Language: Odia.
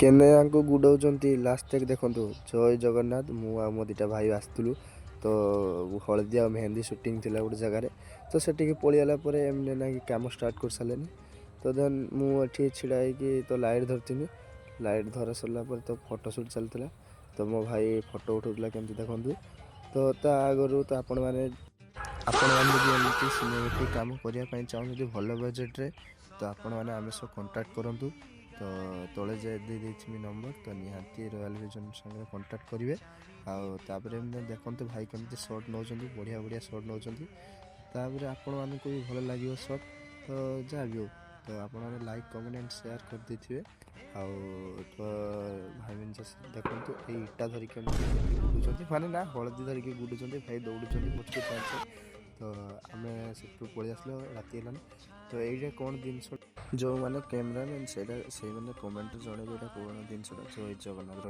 କେନେୟାଙ୍କୁ ଗୁଡ଼ଉଛନ୍ତି ଲାଷ୍ଟ ତକ ଦେଖନ୍ତୁ। ଜୟ ଜଗନ୍ନାଥ। ମୁଁ ଆଉ ମୋ ଦୁଇଟା ଭାଇ ଆସିଥିଲୁ ତ ହଳଦୀ ଆଉ ମେହେନ୍ଦି ସୁଟିଂ ଥିଲା ଗୋଟେ ଜାଗାରେ। ତ ସେଠିକି ପଳେଇଗଲା ପରେ ଏମିତି ନାକି କାମ ଷ୍ଟାର୍ଟ କରିସାରିଲେନି। ତ ଦେନ୍ ମୁଁ ଏଠି ଛିଡ଼ା ହେଇକି ତ ଲାଇଟ୍ ଧରିଥିଲି। ଲାଇଟ୍ ଧରା ସରିଲା ପରେ ତ ଫଟୋ ସୁଟ୍ ଚାଲିଥିଲା। ତ ମୋ ଭାଇ ଫଟୋ ଉଠାଉଥିଲା କେମିତି ଦେଖନ୍ତୁ। ତ ତା ଆଗରୁ ତ ଆପଣମାନେ ଯଦି ଏମିତି ସିନେମେଟିକ୍ କାମ କରିବା ପାଇଁ ଚାହୁଁଛନ୍ତି ଭଲ ବଜେଟ୍ରେ ତ ଆପଣମାନେ ଆମ ସହ କଣ୍ଟାକ୍ଟ କରନ୍ତୁ। ତ ତଳେ ଦେଇଦେଇଛି ମୋ ନମ୍ବର। ତ ନିହାତି ରୟାଲ୍ ଭିଜନ୍ ସାଙ୍ଗରେ କଣ୍ଟାକ୍ଟ କରିବେ। ଆଉ ତାପରେ ଏମିତି ଦେଖନ୍ତୁ ଭାଇ କେମିତି ସର୍ଟ ନେଉଛନ୍ତି, ବଢ଼ିଆ ବଢ଼ିଆ ସର୍ଟ ନେଉଛନ୍ତି। ତାପରେ ଆପଣମାନଙ୍କୁ ବି ଭଲ ଲାଗିବ ସର୍ଟ। ତ ଯାହା ବି ହଉ ତ ଆପଣମାନେ ଲାଇକ୍ କମେଣ୍ଟ ଆଣ୍ଡ ସେୟାର କରିଦେଇଥିବେ। ଆଉ ତ ଭାଇମାନେ ଦେଖନ୍ତୁ ଏଇ ଇଟା ଧରିକି କେମିତି ଗୁଡ଼ୁଛନ୍ତି, ମାନେ ନା ହଳଦୀ ଧରିକି ଗୁଡ଼ୁଛନ୍ତି। ଭାଇ ଦୌଡ଼ୁଛନ୍ତି ପଛକୁ ଚାଲିছে। ତ ଆମେ ସେଠୁ ପଳେଇ ଆସିଲୁ, ରାତି ହେଲାନି। ତ ଏଇଟା କ'ଣ ଜିନିଷ ଯେଉଁମାନେ କ୍ୟାମେରାମ୍ୟାନ୍ ସେଇମାନେ କମେଣ୍ଟରେ ଜଣେଇବେ ଏଇଟା କ'ଣ ଜିନିଷଟା। ଜୟ ଜଗନ୍ନାଥ।